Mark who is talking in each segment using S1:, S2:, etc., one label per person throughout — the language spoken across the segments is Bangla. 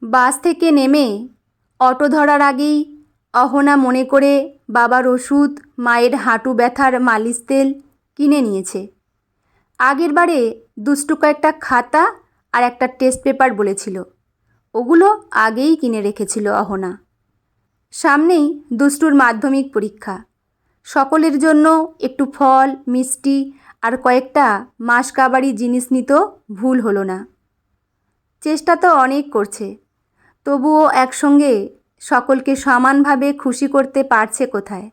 S1: বাস থেকে নেমে অটো ধরার আগেই অহনা মনে করে বাবার ওষুধ, মায়ের হাঁটু ব্যথার মালিশ তেল কিনে নিয়েছে। আগের বারে দুষ্টু কয়েকটা খাতা আর একটা টেস্ট পেপার বলেছিল, ওগুলো আগেই কিনে রেখেছিল অহনা। সামনেই দুষ্টুর মাধ্যমিক পরীক্ষা। সকলের জন্য একটু ফল, মিষ্টি আর কয়েকটা মাসকাবাড়ি জিনিস নিতেও ভুল হলো না। চেষ্টা তো অনেক করছে, তবুও একসঙ্গে সকলকে সমানভাবে খুশি করতে পারছে কোথায়?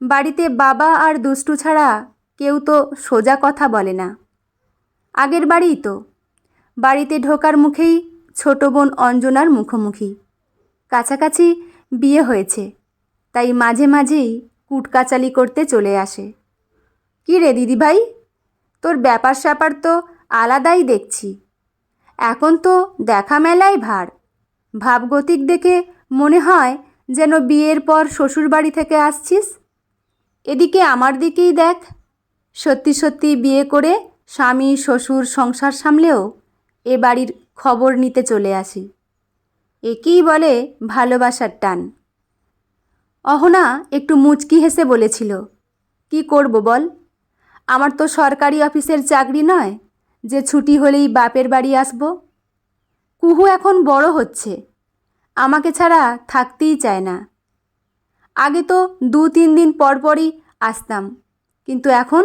S1: বাড়িতে বাবা আর দুষ্টু ছাড়া কেউ তো সোজা কথা বলে না। আগের বাড়িই তো, বাড়িতে ঢোকার মুখেই ছোট বোন অঞ্জনার মুখোমুখি। কাছাকাছি বিয়ে হয়েছে, তাই মাঝে মাঝেই কুটকাচালি করতে চলে আসে। কী রে দিদিভাই, তোর ব্যাপার স্যাপার তো আলাদাই দেখছি। এখন তো দেখা মেলাই ভার। ভাবগতিক দেখে মনে হয় যেন বিয়ের পর শ্বশুরবাড়ি থেকে আসছিস। এদিকে আমার দিকেই দেখ, সত্যি সত্যি বিয়ে করে স্বামী শ্বশুর সংসার সামলেও এ বাড়ির খবর নিতে চলে আসি। একেই বলে ভালোবাসার টান। অহনা একটু মুচকি হেসে বলেছিল, কি করব বল, আমার তো সরকারি অফিসের চাকরি নয় যে ছুটি হলেই বাপের বাড়ি আসব। কুহু এখন বড় হচ্ছে, আমাকে ছাড়া থাকতেই চায় না। আগে তো 2-3 দিন পর পরই আসতাম, কিন্তু এখন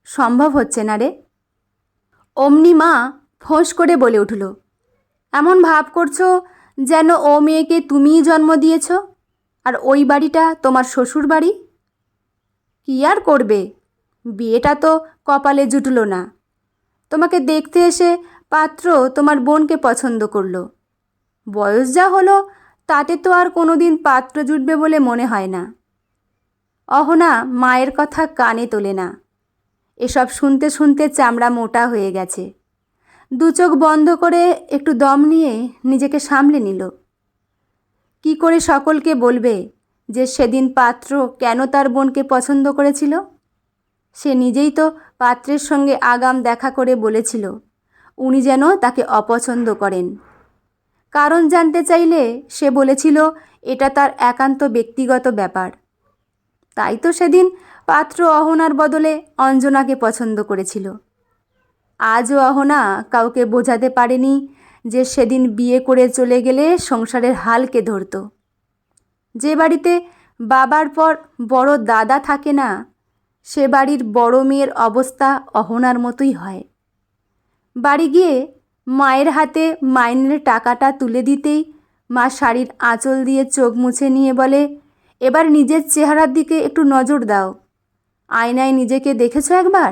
S1: সম্ভব হচ্ছে না রে। অমনি মা ফোঁস করে বলে উঠল, এমন ভাব করছো যেন ও মেয়েকে তুমিই জন্ম দিয়েছ আর ওই বাড়িটা তোমার শ্বশুর বাড়ি। কী আর করবে, বিয়েটা তো কপালে জুটলো না। তোমাকে দেখতে এসে পাত্র তোমার বোনকে পছন্দ করলো। বয়স যা হলো তাতে তো আর কোনো দিন পাত্র জুটবে বলে মনে হয় না। অহনা মায়ের কথা কানে তোলে না। এসব শুনতে শুনতে চামড়া মোটা হয়ে গেছে। দু চোখ বন্ধ করে একটু দম নিয়ে নিজেকে সামলে নিল। কি করে সকলকে বলবে যে সেদিন পাত্র কেন তার বোনকে পছন্দ করেছিল? সে নিজেই তো পাত্রের সঙ্গে আগাম দেখা করে বলেছিল উনি যেন তাকে অপছন্দ করেন। কারণ জানতে চাইলে সে বলেছিল এটা তার একান্ত ব্যক্তিগত ব্যাপার। তাই তো সেদিন পাত্র অহনার বদলে অঞ্জনাকে পছন্দ করেছিল। আজও অহনা কাউকে বোঝাতে পারেনি যে সেদিন বিয়ে করে চলে গেলে সংসারের হাল কে ধরত। যে বাড়িতে বাবার পর বড় দাদা থাকে না, সে বাড়ির বড় মেয়ের অবস্থা অহনার মতোই হয়। বাড়ি গিয়ে মায়ের হাতে মাইনের টাকাটা তুলে দিতেই মা শাড়ির আঁচল দিয়ে চোখ মুছে নিয়ে বলে, এবার নিজের চেহারার দিকে একটু নজর দাও। আয়নায় নিজেকে দেখেছো একবার?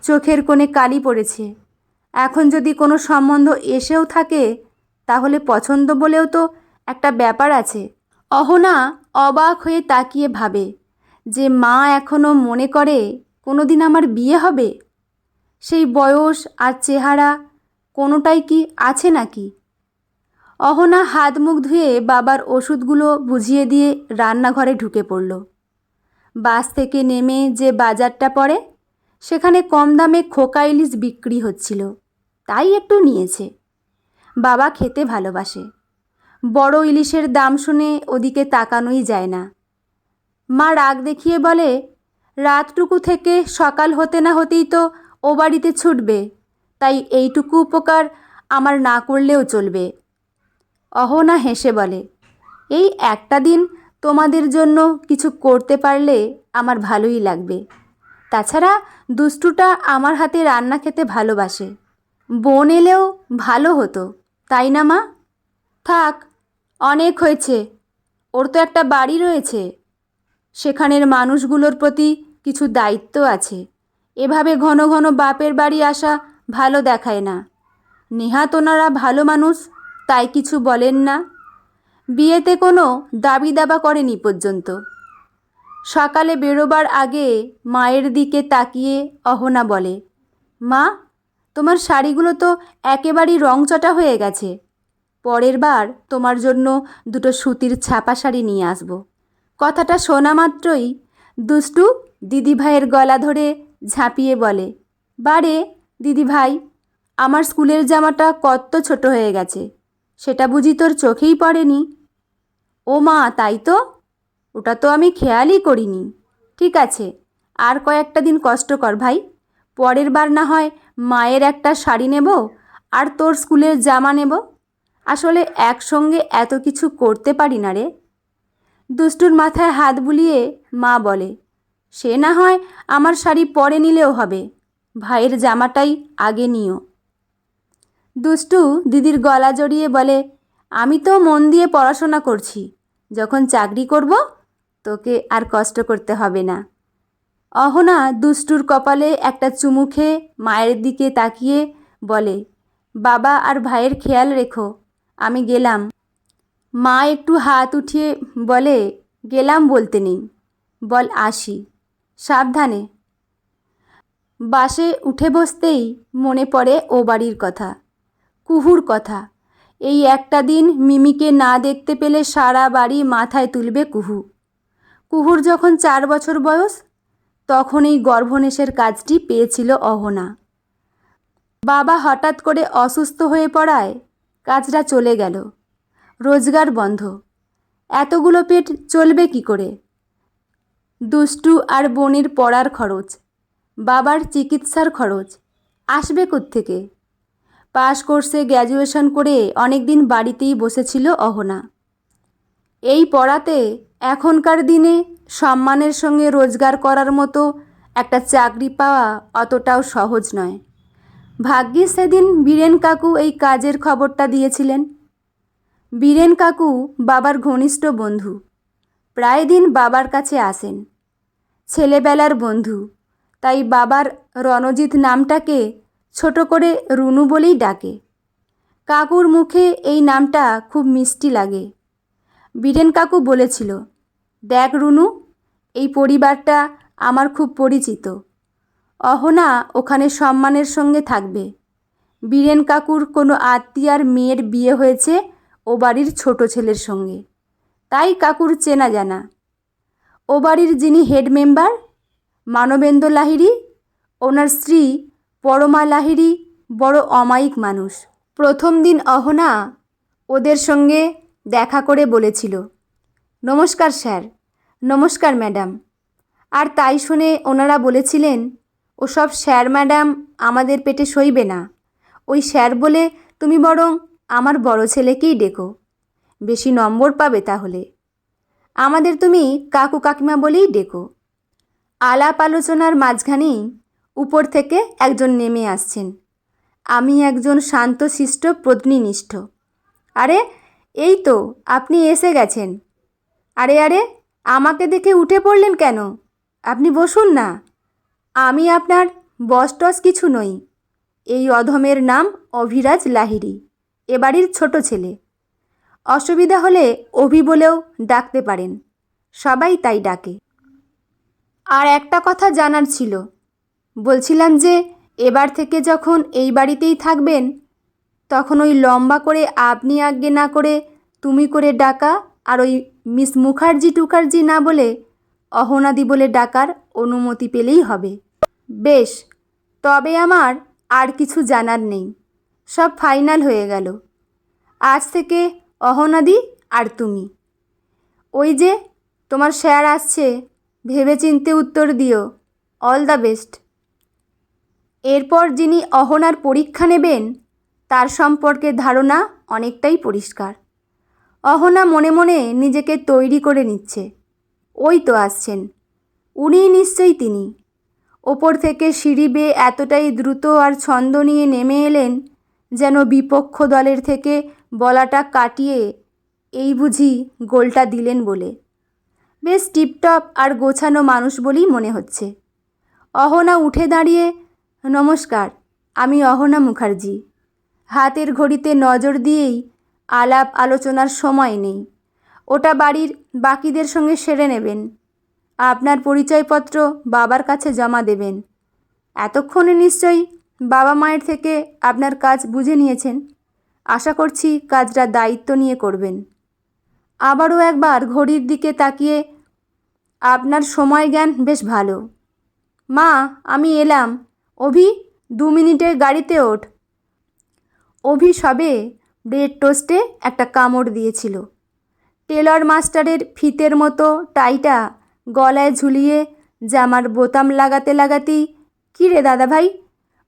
S1: চোখের কোণে কালি পড়েছে। এখন যদি কোনো সম্বন্ধ এসেও থাকে তাহলে পছন্দ বলেও তো একটা ব্যাপার আছে। অহনা অবাক হয়ে তাকিয়ে ভাবে যে মা এখনও মনে করে কোনো দিন আমার বিয়ে হবে। সেই বয়স আর চেহারা কোনোটাই কি আছে নাকি? অহনা হাত মুখ ধুয়ে বাবার ওষুধগুলো বুঝিয়ে দিয়ে রান্নাঘরে ঢুকে পড়ল। বাস থেকে নেমে যে বাজারটা পড়ে সেখানে কম দামে খোকা ইলিশ বিক্রি হচ্ছিল, তাই একটু নিয়েছে। বাবা খেতে ভালোবাসে। বড় ইলিশের দাম শুনে ওদিকে তাকানোই যায় না। মা রাগ দেখিয়ে বলে, রাতটুকু থেকে সকাল হতে না হতেই তো ও বাড়িতে ছুটবে, তাই এইটুকু উপকার আমার না করলেও চলবে। অহনা হেসে বলে, এই একটা দিন তোমাদের জন্য কিছু করতে পারলে আমার ভালোই লাগবে। তাছাড়া দুষ্টুটা আমার হাতে রান্না খেতে ভালোবাসে। বোন এলেও ভালো হতো, তাই না মা? থাক, অনেক হয়েছে। ওর তো একটা বাড়ি রয়েছে, সেখানের মানুষগুলোর প্রতি কিছু দায়িত্ব আছে। এভাবে ঘন ঘন বাপের বাড়ি আসা ভালো দেখায় না। নেহাত ওনারা ভালো মানুষ, তাই কিছু বলেন না। বিয়েতে কোনো দাবি দাবা করেনি পর্যন্ত। সকালে বেরোবার আগে মায়ের দিকে তাকিয়ে অহনা বলে, মা, তোমার শাড়িগুলো তো একেবারেই রংচটা হয়ে গেছে। পরের বার তোমার জন্য দুটো সুতির ছাপা শাড়ি নিয়ে আসব। কথাটা শোনা মাত্রই দুষ্টু দিদিভাইয়ের গলা ধরে ঝাঁপিয়ে বলে, বারে দিদিভাই, আমার স্কুলের জামাটা কত ছোট হয়ে গেছে, সেটা বুঝি তোর চোখেই পড়েনি? ও মা, তাই তো, ওটা তো আমি খেয়ালই করিনি। ঠিক আছে, আর কয়েকটা দিন কষ্ট কর ভাই, পরের বার না হয় মায়ের একটা শাড়ি নেব আর তোর স্কুলের জামা নেব। আসলে একসঙ্গে এত কিছু করতে পারি না রে। দুষ্টুর মাথায় হাত বুলিয়ে মা বলে, সে না হয় আমার শাড়ি পরে নিলেও হবে, ভাইয়ের জামাটাই আগে নিও। দুষ্টু দিদির গলা জড়িয়ে বলে, আমি তো মন দিয়ে পড়াশোনা করছি, যখন চাকরি করব তোকে আর কষ্ট করতে হবে না। অহনা দুষ্টুর কপালে একটা চুমু খেয়ে মায়ের দিকে তাকিয়ে বলে, বাবা আর ভাইয়ের খেয়াল রেখো, আমি গেলাম। মা একটু হাত উঠিয়ে বলে, গেলাম বলতে নেই, বল আসি, সাবধানে। বাসে উঠে বসতেই মনে পড়ে ও বাড়ির কথা, কুহুর কথা। এই একটা দিন মিমিকে না দেখতে পেলে সারা বাড়ি মাথায় তুলবে কুহু। কুহুর যখন 4 বছর বয়স, তখন এই গর্ভনেশের কাজটি পেয়েছিল অহনা। বাবা হঠাৎ করে অসুস্থ হয়ে পড়ায় কাজটা চলে গেল, রোজগার বন্ধ। এতগুলো পেট চলবে কি করে? দুষ্টু আর বোনের পড়ার খরচ, বাবার চিকিৎসার খরচ আসবে কোত্থেকে? পাশ কোর্সে গ্র্যাজুয়েশন করে অনেক দিন বাড়িতেই বসেছিল অহনা। এই পড়াতে এখনকার দিনে সম্মানের সঙ্গে রোজগার করার মতো একটা চাকরি পাওয়া অতটাও সহজ নয়। ভাগ্যিস সেদিন বীরেন কাকু এই কাজের খবরটা দিয়েছিলেন। বীরেন কাকু বাবার ঘনিষ্ঠ বন্ধু, প্রায় দিন বাবার কাছে আসেন। ছেলেবেলার বন্ধু, তাই বাবার রণজিৎ নামটাকে ছোট করে রুনু বলেই ডাকে। কাকুর মুখে এই নামটা খুব মিষ্টি লাগে। বীরেন কাকু বলেছিল, দেখ রুনু, এই পরিবারটা আমার খুব পরিচিত। অহনা ওখানে সম্মানের সঙ্গে থাকবে। বীরেন কাকুর কোনো আত্মীয়ার মেয়ের বিয়ে হয়েছে ও বাড়ির ছোট ছেলের সঙ্গে, তাই কাকুর চেনা জানা। ও বাড়ির যিনি হেড মেম্বার মানবেন্দ্র লাহিড়ী, ওনার স্ত্রী পরমা লাহিড়ী বড় অমায়িক মানুষ। প্রথম দিন অহনা ওদের সঙ্গে দেখা করে বলেছিল, নমস্কার স্যার, নমস্কার ম্যাডাম। আর তাই শুনে ওনারা বলেছিলেন, ওসব স্যার ম্যাডাম আমাদের পেটে সইবে না, ওই স্যার বলে তুমি বরং আমার বড় ছেলেকেই ডেকো, বেশি নম্বর পাবে তাহলে। আমাদের তুমি কাকু কাকিমা বলেই ডেকো। আলাপ আলোচনার মাঝখানেই উপর থেকে একজন নেমে আসছেন। আমি একজন শান্তশিষ্ট প্রজ্ঞিনিষ্ঠ। আরে এই তো আপনি এসে গেছেন। আরে আরে, আমাকে দেখে উঠে পড়লেন কেন? আপনি বসুন না। আমি আপনার বস টস কিছু নই। এই অধমের নাম অভিরাজ লাহিড়ী, এ বাড়ির ছোট ছেলে। অসুবিধা হলে অভি বলেও ডাকতে পারেন, সবাই তাই ডাকে। আর একটা কথা জানার ছিল, বলছিলাম যে এবার থেকে যখন এই বাড়িতেই থাকবেন, তখন ওই লম্বা করে আপনি আজ্ঞে না করে তুমি করে ডাকা, আর ওই মিস মুখার্জি টুখার্জি না বলে অহনাদি বলে ডাকার অনুমতি পেলেই হবে। বেশ, তবে আমার আর কিছু জানার নেই, সব ফাইনাল হয়ে গেল। আজ থেকে অহনাদি আর তুমি। ওই যে তোমার স্যার আসছে, ভেবেচিন্তে উত্তর দিও। All the best. এরপর যিনি অহনার পরীক্ষা নেবেন তার সম্পর্কে ধারণা অনেকটাই পরিষ্কার। অহনা মনে মনে নিজেকে তৈরি করে নিচ্ছে, ওই তো আসছেন, উনিই নিশ্চয়ই তিনি। ওপর থেকে সিঁড়ি বেয়ে এতটাই দ্রুত আর ছন্দ নিয়ে নেমে এলেন যেন বিপক্ষ দলের থেকে বলাটা কাটিয়ে এই বুঝি গোলটা দিলেন বলে। বেশ টিপটপ আর গোছানো মানুষ বলেই মনে হচ্ছে। অহনা উঠে দাঁড়িয়ে, নমস্কার, আমি অহনা মুখার্জি। হাতের ঘড়িতে নজর দিয়েই, আলাপ আলোচনার সময় নেই, ওটা বাড়ির বাকিদের সঙ্গে সেরে নেবেন। আপনার পরিচয়পত্র বাবার কাছে জমা দেবেন। এতক্ষণে নিশ্চয়ই বাবা মায়ের থেকে আপনার কাজ বুঝে নিয়েছেন। আশা করছি কাজটা দায়িত্ব নিয়ে করবেন। আবারও একবার ঘড়ির দিকে তাকিয়ে, আপনার সময় জ্ঞান বেশ ভালো। মা, আমি এলাম। অভি, 2 মিনিটে গাড়িতে ওঠ। অভি সবে ব্রেড টোস্টে একটা কামড় দিয়েছিল। টেলর মাস্টারের ফিতের মতো টাইটা গলায় ঝুলিয়ে জামার বোতাম লাগাতে লাগাতেই, কী রে দাদা ভাই,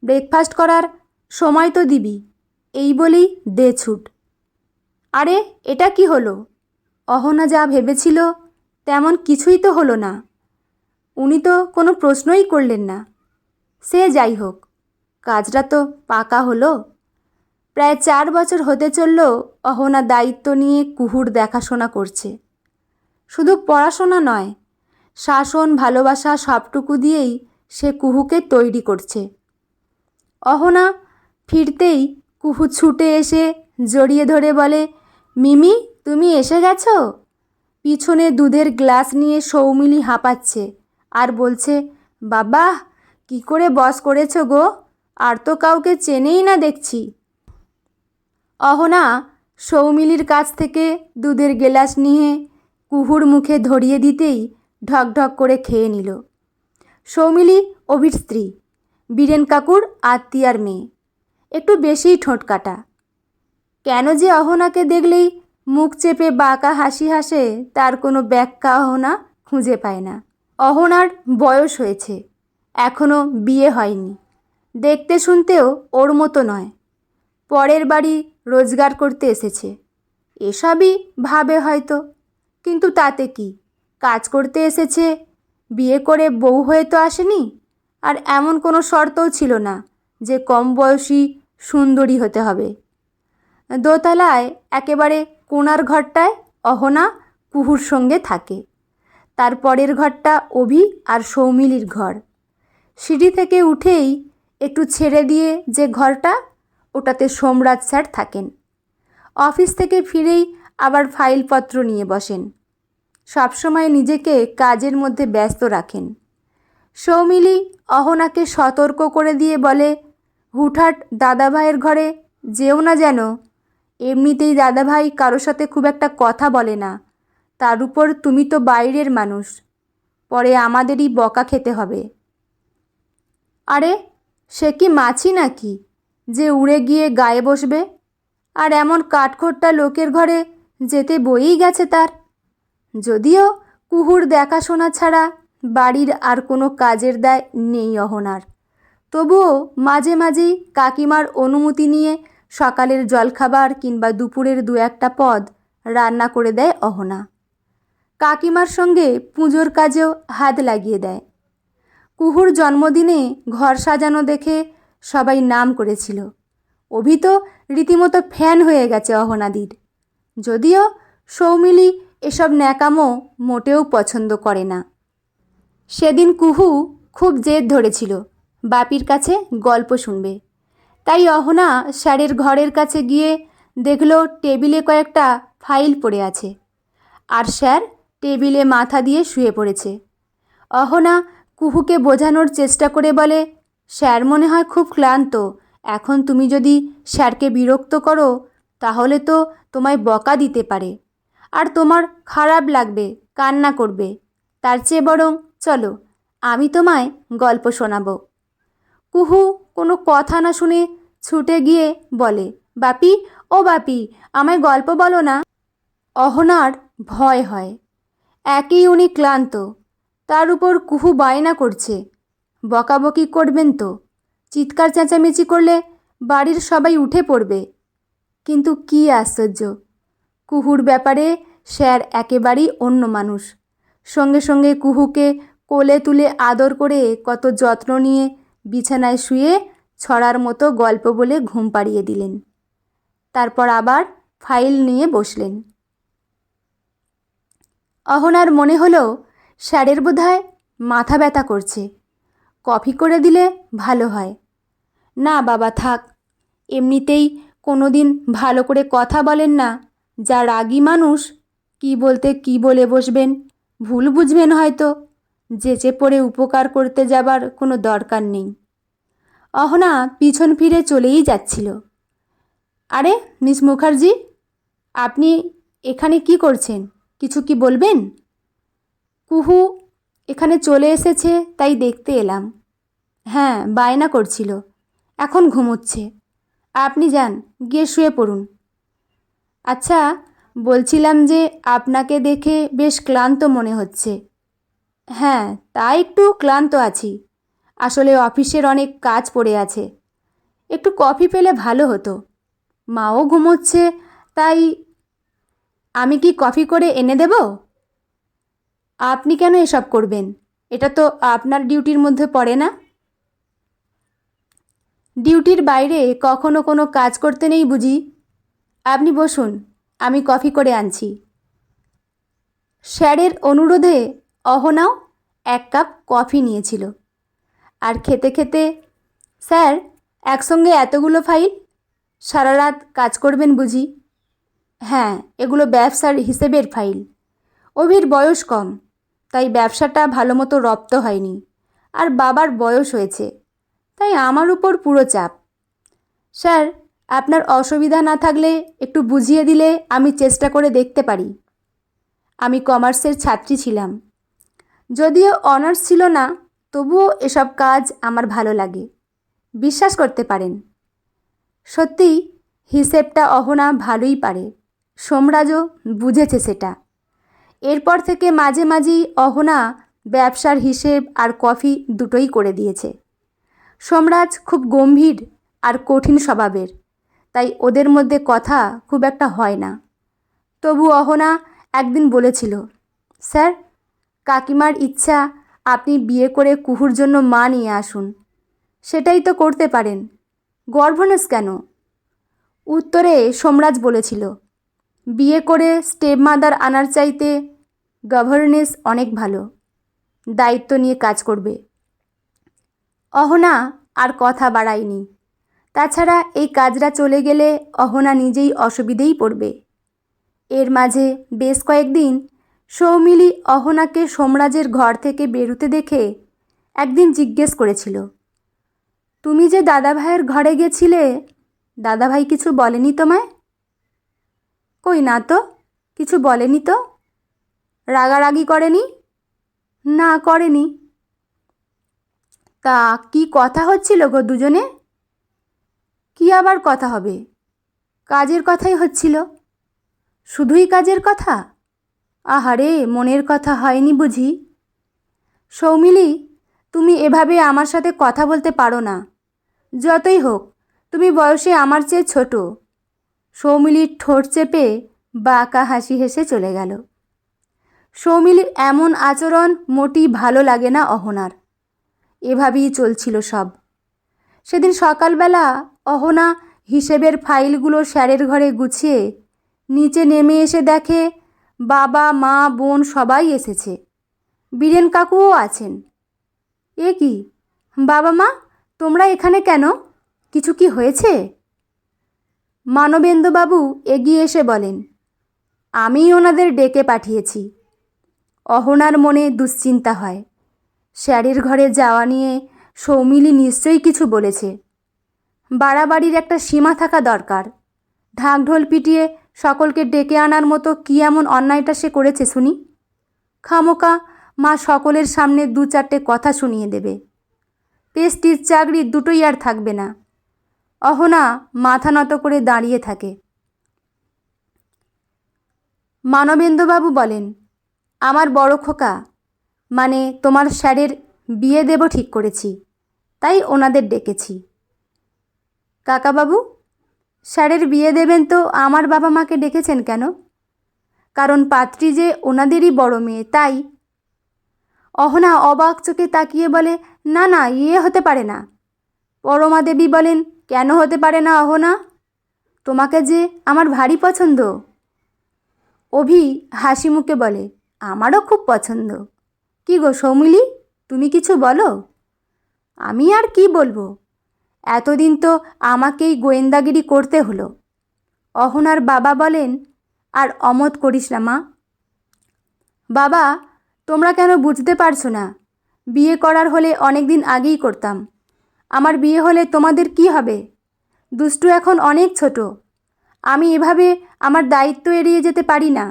S1: ব্রেকফাস্ট করার সময় তো দিবি, এই বলেই দে ছুট। আরে এটা কি হলো? অহনা যা ভেবেছিল তেমন কিছুই তো হলো না। উনি তো কোনো প্রশ্নই করলেন না। সে যাই হোক, কাজটা তো পাকা হলো। প্রায় 4 বছর হতে চলল অহনা দায়িত্ব নিয়ে কুহুর দেখাশোনা করছে। শুধু পড়াশোনা নয়, শাসন ভালোবাসা সবটুকু দিয়েই সে কুহুকে তৈরি করছে। অহনা ফিরতেই কুহু ছুটে এসে জড়িয়ে ধরে বলে, মিমি তুমি এসে গেছো? পিছনে দুধের গ্লাস নিয়ে সৌমিলি হাঁপাচ্ছে আর বলছে, বাবা কি করে বস করেছো গো, আর তো কাউকে চেনেই না দেখছি। অহনা সৌমিলির কাছ থেকে দুধের গ্লাস নিয়ে কুহুর মুখে ধরিয়ে দিতেই ঢকঢক করে খেয়ে নিল। সৌমিলি অভির স্ত্রী, বীরেন কাকুর আত্মীয়ার মেয়ে, একটু বেশিই ঠোঁট কাটা। কেন যে অহনাকে দেখলেই মুখ চেপে বাঁকা হাসি হাসে তার কোনো ব্যাখ্যা অহনা খুঁজে পায় না। অহনার বয়স হয়েছে, এখনও বিয়ে হয়নি, দেখতে শুনতেও ওর মতো নয়। পরের বাড়ি রোজগার করতে এসেছে, এসবই ভাবে হয়তো, কিন্তু তাতে কি, কাজ করতে এসেছে, বিয়ে করে বউ হয়ে তো আসেনি। আর এমন কোনো শর্তও ছিল না যে কম বয়সী সুন্দরী হতে হবে। দোতলায় একেবারে কোণার ঘরটায় অহনা কুহুর সঙ্গে থাকে, তার পরের ঘরটা অভি আর সৌমিলির ঘর। সিঁড়ি থেকে উঠেই একটু ছেড়ে দিয়ে যে ঘরটা, ওটাতে সোমরাজ স্যার থাকেন। অফিস থেকে ফিরেই আবার ফাইলপত্র নিয়ে বসেন, সবসময় নিজেকে কাজের মধ্যে ব্যস্ত রাখেন। সৌমিলি অহনাকে সতর্ক করে দিয়ে বলে, হুটহাট দাদাভাইয়ের ঘরে যেও না যেন। এমনিতেই দাদাভাই কারোর সাথে খুব একটা কথা বলে না, তার উপর তুমি তো বাইরের মানুষ, পরে আমাদেরই বকা খেতে হবে। আরে সে কি মাছি নাকি যে উড়ে গিয়ে গায়ে বসবে? আর এমন কাঠখোট্টা লোকের ঘরে যেতে বইই গেছে তার। যদিও কুহুর দেখাশোনা ছাড়া বাড়ির আর কোনো কাজের দায় নেই অহনার, তবুও মাঝে মাঝেই কাকিমার অনুমতি নিয়ে সকালের জলখাবার কিংবা দুপুরের 2-1টা পদ রান্না করে দেয় অহনা। কাকিমার সঙ্গে পুজোর কাজেও হাত লাগিয়ে দেয়। কুহুর জন্মদিনে ঘর সাজানো দেখে সবাই নাম করেছিল। অভি তো রীতিমতো ফ্যান হয়ে গেছে অহনাদির। যদিও সৌমিলি এসব ন্যাকামো মোটেও পছন্দ করে না। সেদিন কুহু খুব জেদ ধরেছিল বাপির কাছে গল্প শুনবে, তাই অহনা স্যারের ঘরের কাছে গিয়ে দেখল টেবিলে কয়েকটা ফাইল পড়ে আছে, আর স্যার টেবিলে মাথা দিয়ে শুয়ে পড়েছে। অহনা কুহুকে বোঝানোর চেষ্টা করে বলে, স্যার মনে হয় খুব ক্লান্ত, এখন তুমি যদি স্যারকে বিরক্ত করো তাহলে তো তোমায় বকা দিতে পারে, আর তোমার খারাপ লাগবে, কান্না করবে। তার চেয়ে বরং চলো আমি তোমায় গল্প শোনাবো। কুহু কোনো কথা না শুনে ছুটে গিয়ে বলে, বাপি ও বাপি, আমায় গল্প বলো না। অহনার ভয় হয়, একেই উনি ক্লান্ত, তার উপর কুহু বায়না করছে, বকাবকি করবেন তো, চিৎকার চেঁচামেচি করলে বাড়ির সবাই উঠে পড়বে। কিন্তু কী আশ্চর্য, কুহুর ব্যাপারে স্যার একেবারেই অন্য মানুষ। সঙ্গে সঙ্গে কুহুকে কোলে তুলে আদর করে কত যত্ন নিয়ে বিছানায় শুয়ে ছড়ার মতো গল্প বলে ঘুম পাড়িয়ে দিলেন। তারপর আবার ফাইল নিয়ে বসলেন। অহনার মনে হলো স্যারের বোধহয় মাথা ব্যথা করছে, কফি করে দিলে ভালো হয়। না বাবা থাক, এমনিতেই কোনো দিন ভালো করে কথা বলেন না, যা রাগী মানুষ, কি বলতে কি বলে বসবেন, ভুল বুঝবেন হয়তো, যেচে পড়ে উপকার করতে যাবার কোনো দরকার নেই। অহনা পিছন ফিরে চলেই যাচ্ছিল। আরে মিস মুখার্জি, আপনি এখানে কি করছেন, কিছু কি বলবেন? কুহু এখানে চলে এসেছে তাই দেখতে এলাম। হ্যাঁ, বায়না করছিল, এখন ঘুমোচ্ছে। আপনি যান, গিয়ে শুয়ে পড়ুন। আচ্ছা, বলছিলাম যে আপনাকে দেখে বেশ ক্লান্ত মনে হচ্ছে। হ্যাঁ, তা একটু ক্লান্ত আছি। আসলে অফিসের অনেক কাজ পড়ে আছে। একটু কফি পেলে ভালো হতো। মাও ঘুমোচ্ছে, তাই আমি কি কফি করে এনে দেব? আপনি কেন এসব করবেন? এটা তো আপনার ডিউটির মধ্যে পড়ে না। ডিউটির বাইরে কখনো কোনো কাজ করতে নেই বুঝি? আপনি বসুন, আমি কফি করে আনছি। স্যারের অনুরোধে অহনাও এক কাপ কফি নিয়েছিল। আর খেতে খেতে, স্যার, একসঙ্গে এতগুলো ফাইল? সারা রাত কাজ করবেন বুঝি? হ্যাঁ, এগুলো ব্যবসার হিসেবের ফাইল। অভির বয়স কম, তাই ব্যবসাটা ভালো মতো রপ্ত হয়নি। আর বাবার বয়স হয়েছে, তাই আমার উপর পুরো চাপ। স্যার, আপনার অসুবিধা না থাকলে একটু বুঝিয়ে দিলে আমি চেষ্টা করে দেখতে পারি। আমি কমার্সের ছাত্রী ছিলাম। যদিও অনার্স ছিল না, তবুও এসব কাজ আমার ভালো লাগে। বিশ্বাস করতে পারেন। সত্যি, হিসেবটা অহনা ভালোই পারে। সোমরাজও বুঝেছে সেটা। এরপর থেকে মাঝে মাঝেই অহনা ব্যবসার হিসেব আর কফি দুটোই করে দিয়েছে। সোমরাজ খুব গম্ভীর আর কঠিন স্বভাবের, তাই ওদের মধ্যে কথা খুব একটা হয় না। তবু অহনা একদিন বলেছিল, স্যার, কাকিমার ইচ্ছা আপনি বিয়ে করে কুহুর জন্য মা নিয়ে আসুন। সেটাই তো করতে পারেন, গর্ভনেস কেন? উত্তরে সোমরাজ বলেছিল, বিয়ে করে স্টেপ মাদার আনার চাইতে গভর্নেন্স অনেক ভালো, দায়িত্ব নিয়ে কাজ করবে। অহনা আর কথা বাড়ায়নি। তাছাড়া এই কাজটা চলে গেলে অহনা নিজেই অসুবিধেই পড়বে। এর মাঝে বেশ কয়েকদিন সৌমিলি অহনাকে সোমরাজের ঘর থেকে বেরোতে দেখে একদিন জিজ্ঞেস করেছিল, তুমি যে দাদাভাইয়ের ঘরে গেছিলে, দাদাভাই কিছু বলেনি তোমায়? কই না তো, কিছু বলেনি তো। রাগারাগি করেনি? না, করেনি। তা কি কথা হচ্ছিল গো দুজনে? কি আবার কথা হবে, কাজের কথাই হচ্ছিল। শুধুই কাজের কথা? আহারে, মনের কথা হয়নি বুঝি? সৌমিলি, তুমি এভাবে আমার সাথে কথা বলতে পারো না। যতই হোক, তুমি বয়সে আমার চেয়ে ছোট। সৌমিলির ঠোঁট চেপে বাঁকা হাসি হেসে চলে গেল। সৌমিলির এমন আচরণ মোটেই ভালো লাগে না অহনার। এভাবেই চলছিল সব। সেদিন সকালবেলা অহনা হিসেবের ফাইলগুলো স্যারের ঘরে গুছিয়ে নিচে নেমে এসে দেখে বাবা, মা, বোন সবাই এসেছে। বীরেন কাকুও আছেন। এ কি, বাবা মা, তোমরা এখানে কেন? কিছু কি হয়েছে? মানবেন্দ্রবাবু এগিয়ে এসে বলেন, আমি ওনাদের ডেকে পাঠিয়েছি। অহনার মনে দুশ্চিন্তা হয়। স্যারের ঘরে যাওয়া নিয়ে সৌমিলি নিশ্চয়ই কিছু বলেছে। বাড়াবাড়ির একটা সীমা থাকা দরকার। ঢাকঢোল পিটিয়ে সকলকে ডেকে আনার মতো কী এমন অন্যায়টা সে করেছে শুনি? খামোকা মা সকলের সামনে দু চারটে কথা শুনিয়ে দেবে। পেস্টির চাকরি দুটোই আর থাকবে না। অহনা মাথা নত করে দাঁড়িয়ে থাকে। মানবেন্দ্রবাবু বলেন, আমার বড় খোকা, মানে তোমার স্যারের বিয়ে দেব ঠিক করেছি, তাই ওনাদের ডেকেছি। কাকাবাবু, স্যারের বিয়ে দেবেন তো আমার বাবা মাকে ডেকেছেন কেন? কারণ পাত্রী যে ওনাদেরই বড় মেয়ে, তাই। অহনা অবাক চোখে তাকিয়ে বলে, না না, ইয়ে হতে পারে না। পরমা দেবী বলেন, কেন হতে পারে না অহনা? তোমাকে যে আমার ভারী পছন্দ। অভি হাসি মুখে বলে, আমারও খুব পছন্দ। কি গো সৌমিলি, তুমি কিছু বলো। আমি আর কি বলবো, এতদিন তো আমাকেই গোয়েন্দাগিরি করতে হলো। অহনার বাবা বলেন, আর অমত করিস না মা। বাবা, তোমরা কেন বুঝতে পারছো না? বিয়ে করার হলে অনেক দিন আগেই করতাম। আমার বিয়ে হলে তোমাদের কি হবে? দুষ্টু এখন অনেক ছোট। আমি এভাবে আমার দায়িত্ব এড়িয়ে যেতে পারি না।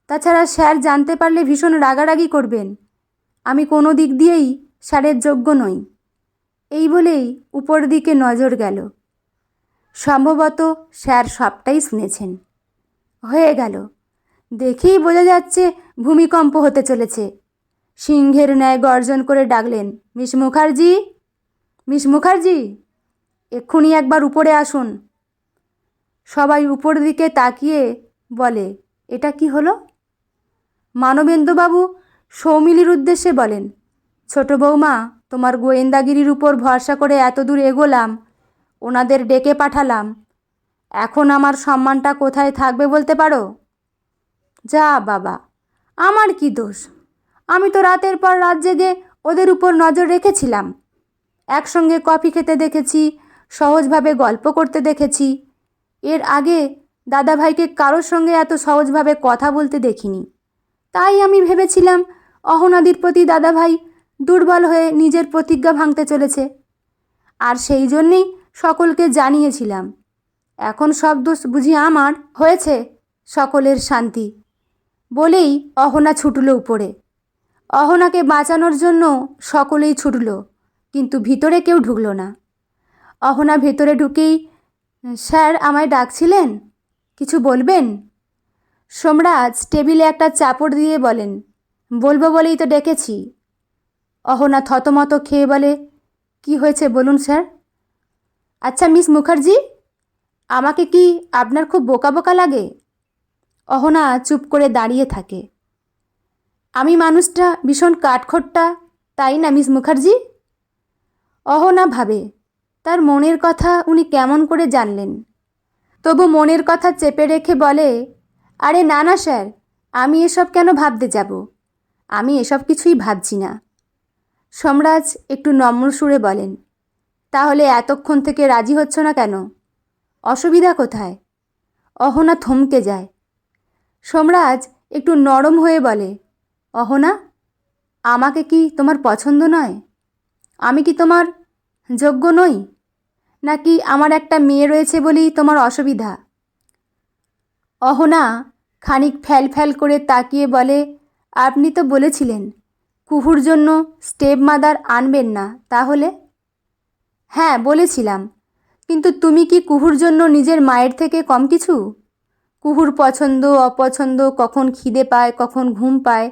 S1: তাছাড়া স্যার জানতে পারলে ভীষণ রাগারাগি করবেন। আমি কোনো দিক দিয়েই স্যারের যোগ্য নই। এই বলেই উপর দিকে নজর গেল। সম্ভবত স্যার সবটাই শুনেছেন। হয়ে গেল। দেখেই বোঝা যাচ্ছে ভূমিকম্প হতে চলেছে। সিংহের ন্যায় গর্জন করে ডাকলেন, মিস মুখার্জি, মিস মুখার্জি, এক্ষুনি একবার উপরে আসুন। সবাই উপর দিকে তাকিয়ে বলে, এটা কি হলো? মানবেন্দ্রবাবু সৌমিলির উদ্দেশ্যে বলেন, ছোট বৌমা, তোমার গোয়েন্দাগিরির উপর ভরসা করে এত দূর এগোলাম, ওনাদের ডেকে পাঠালাম, এখন আমার সম্মানটা কোথায় থাকবে বলতে পারো? যা বাবা, আমার কি দোষ? আমি তো রাতের পর রাত জেগে ওদের উপর নজর রেখেছিলাম। একসঙ্গে কফি খেতে দেখেছি, সহজভাবে গল্প করতে দেখেছি। এর আগে দাদাভাইকে কারোর সঙ্গে এত সহজভাবে কথা বলতে দেখিনি। তাই আমি ভেবেছিলাম অহনাদির প্রতি দাদাভাই দুর্বল হয়ে নিজের প্রতিজ্ঞা ভাঙতে চলেছে, আর সেই জন্যেই সকলকে জানিয়েছিলাম। এখন সব দোষ বুঝি আমার হয়েছে? সকলের শান্তি বলেই অহনা ছুটল উপরে। অহনাকে বাঁচানোর জন্য সকলেই ছুটল, কিন্তু ভিতরে কেউ ঢুকল না। অহনা ভেতরে ঢুকেই, স্যার আমায় ডাকছিলেন, কিছু বলবেন? সোমরাজ টেবিলে একটা চাপড় দিয়ে বলেন, বলবো বলেই তো ডেকেছি। অহনা থতমত খেয়ে বলে, কি হয়েছে বলুন স্যার। আচ্ছা মিস মুখার্জি, আমাকে কি আপনার খুব বোকা বোকা লাগে? অহনা চুপ করে দাঁড়িয়ে থাকে। আমি মানুষটা ভীষণ কাঠখোট্টা, তাই না মিস মুখার্জি? অহনা ভাবে, তার মনের কথা উনি কেমন করে জানলেন। তবু মনের কথা চেপে রেখে বলে, আরে না না স্যার, আমি এসব কেন ভাবতে যাব? আমি এসব কিছুই ভাবছি না। সোমরাজ একটু নম্র সুরে বলেন, তাহলে এতক্ষণ থেকে রাজি হচ্ছ না কেন? অসুবিধা কোথায়? অহনা থমকে যায়। সোমরাজ একটু নরম হয়ে বলে, অহনা, আমাকে কি তোমার পছন্দ নয়? আমি কি তোমার যোগ্য নই? নাকি আমার একটা মেয়ে রয়েছে বলেই তোমার অসুবিধা? অহনা খানিক ফ্যাল ফ্যাল করে তাকিয়ে বলে, আপনি তো বলেছিলেন কুহুর জন্য স্টেপ মাদার আনবেন না, তাহলে? হ্যাঁ বলেছিলাম, কিন্তু তুমি কি কুহুর জন্য নিজের মায়ের থেকে কম কিছু? কুহুর পছন্দ অপছন্দ, কখন খিদে পায়, কখন ঘুম পায়,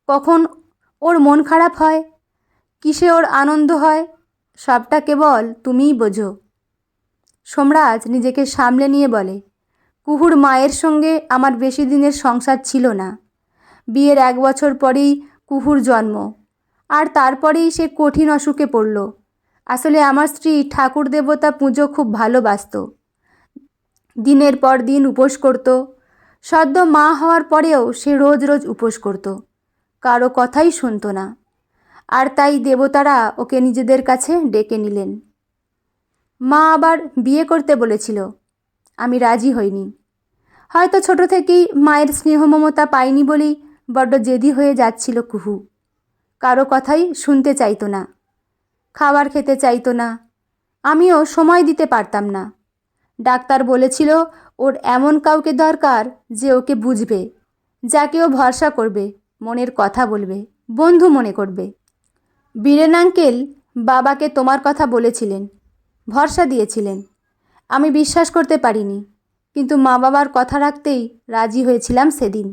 S1: কখন ওর মন খারাপ হয়, কিসে ওর আনন্দ হয়, সবটা কেবল তুমিই বোঝো। সোমরাজ নিজেকে সামলে নিয়ে বলে, কুহুর মায়ের সঙ্গে আমার বেশি দিনের সংসার ছিল না। বিয়ের 1 বছর পরেই কুহুর জন্ম, আর তারপরেই সে কঠিন অসুখে পড়ল। আসলে আমার স্ত্রী ঠাকুর দেবতা পুজো খুব ভালোবাসত। দিনের পর দিন উপোস করত। সদ্য মা হওয়ার পরেও সে রোজ রোজ উপোস করত, কারো কথাই শুনত না। আর তাই দেবতারা ওকে নিজেদের কাছে ডেকে নিলেন। মা আবার বিয়ে করতে বলেছিল, আমি রাজি হইনি। হয়তো ছোট থেকেই মায়ের স্নেহ মমতা পাইনি বলেই বড্ড জেদি হয়ে যাচ্ছিল কুহু। কারো কথাই শুনতে চাইতো না, খাবার খেতে চাইতো না। আমিও সময় দিতে পারতাম না। ডাক্তার বলেছিল ওর এমন কাউকে দরকার যে ওকে বুঝবে, যাকে ও ভরসা করবে, মনের কথা বলবে, বন্ধু মনে করবে। বীরেন আঙ্কেল বাবাকে তোমার কথা বলেছিলেন, ভরসা দিয়েছিলেন। আমি বিশ্বাস করতে পারিনি, কিন্তু মা বাবার কথা রাখতেই রাজি হয়েছিলাম সেদিন।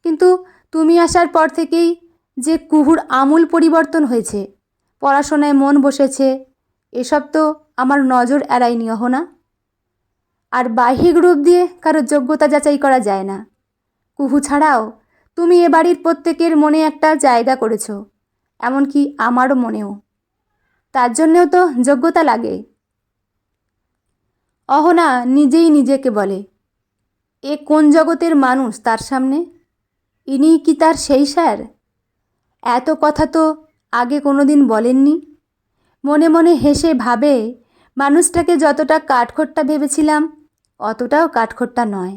S1: কিন্তু তুমি আসার পর থেকেই যে কুহুর আমূল পরিবর্তন হয়েছে, পড়াশোনায় মন বসেছে, এসব তো আমার নজর এড়ায়নি অহনা। আর বাহ্যিক রূপ দিয়ে কারো যোগ্যতা যাচাই করা যায় না। কুহু ছাড়াও তুমি এ বাড়ির প্রত্যেকের মনে একটা জায়গা করেছো, এমনকি আমারও মনেও। তার জন্যেও তো যোগ্যতা লাগে। অহনা নিজেই নিজেকে বলে, এ কোন জগতের মানুষ তার সামনে? ইনিই কি তার সেই স্যার? এত কথা তো আগে কোনো দিন বলেননি। মনে মনে হেসে ভাবে, মানুষটাকে যতটা কাঠখোট্টা ভেবেছিলাম অতটাও কাঠখোট্টা নয়।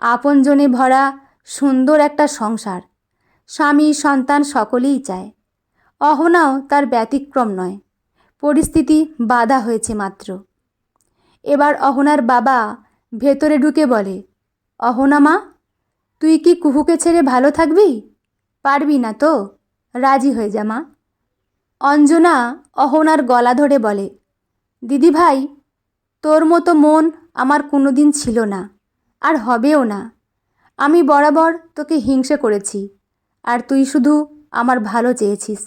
S1: আপনজনে ভরা সুন্দর একটা সংসার, স্বামী সন্তান সকলেই চায়। অহনাও তার ব্যতিক্রম নয়। পরিস্থিতি বাধা হয়েছে মাত্র। এবার অহনার বাবা ভেতরে ঢুকে বলে, অহনা মা, তুই কি কুহুকে ছেড়ে ভালো থাকবি? পারবি না তো? রাজি হয়ে যা মা। অঞ্জনা অহনার গলা ধরে বলে, দিদি ভাই, তোর মতো মন আমার কোনো দিন ছিল না। আর হবেও না। আমি বরাবর তোকে হিংসে করেছি, আর তুই শুধু আমার ভালো চেয়েছিস।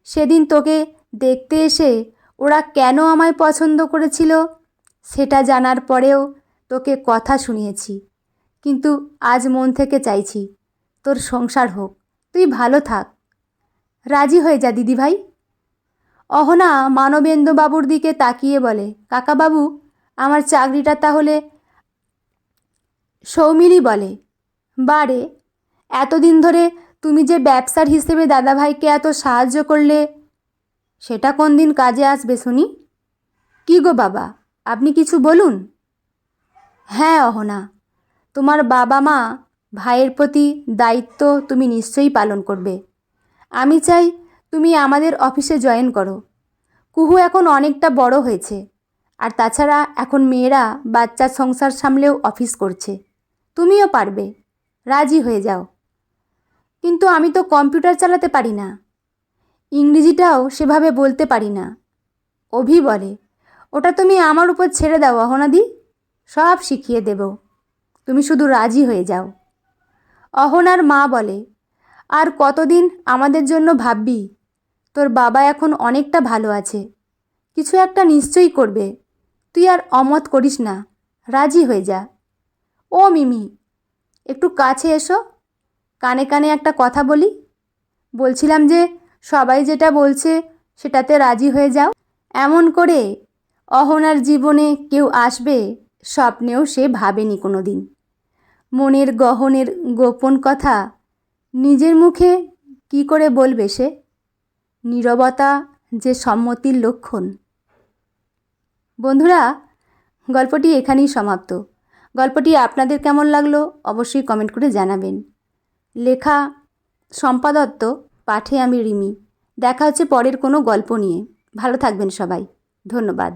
S1: সেদিন তোকে দেখতে এসে ওরা কেন আমায় পছন্দ করেছিল সেটা জানার পরেও তোকে কথা শুনিয়েছি, কিন্তু আজ মন থেকে চাইছি তোর সংসার হোক, তুই ভালো থাক। রাজি হয়ে যা দিদিভাই। অহনা মানবেন্দ্রবাবুর দিকে তাকিয়ে বলে, কাকাবাবু, আমার চাকরিটা তাহলে? সৌমিলি বলে, বারে, এতদিন ধরে তুমি যে ব্যবসার হিসেবে দাদাভাইকে এত সাহায্য করলে, সেটা কোন দিন কাজে আসবে শুনি? কি গো বাবা, আপনি কিছু বলুন। হ্যাঁ অহনা, তোমার বাবা মা ভাইয়ের প্রতি দায়িত্ব তুমি নিশ্চয়ই পালন করবে। আমি চাই তুমি আমাদের অফিসে জয়েন করো। কুহু এখন অনেকটা বড় হয়েছে, আর তাছাড়া এখন মেয়েরা বাচ্চার সংসার সামলেও অফিস করছে, তুমিও পারবে। রাজি হয়ে যাও। কিন্তু আমি তো কম্পিউটার চালাতে পারি না, ইংরেজিটাও সেভাবে বলতে পারি না। অভি বলে, ওটা তুমি আমার উপর ছেড়ে দাও অহনাদি, সব শিখিয়ে দেব, তুমি শুধু রাজি হয়ে যাও। অহনার মা বলে, আর কতদিন আমাদের জন্য ভাববি? তোর বাবা এখন অনেকটা ভালো আছে, কিছু একটা নিশ্চয়ই করবে, তুই আর অমত করিস না, রাজি হয়ে যা। ও মিমি, একটু কাছে এসো, কানে কানে একটা কথা বলি। বলছিলাম যে সবাই যেটা বলছে সেটাতে রাজি হয়ে যাও। এমন করে অহনার জীবনে কেউ আসবে স্বপ্নেও সে ভাবেনি কোনো দিন। মনের গহনের গোপন কথা নিজের মুখে কি করে বলবে সে? নীরবতা যে সম্মতির লক্ষণ। বন্ধুরা, গল্পটি এখানেই সমাপ্ত। গল্পটি আপনাদের কেমন লাগলো অবশ্যই কমেন্ট করে জানাবেন। লেখা শম্পা দত্ত, পাঠে আমি রিমি। দেখা হচ্ছে পরের কোনো গল্প নিয়ে। ভালো থাকবেন সবাই, ধন্যবাদ।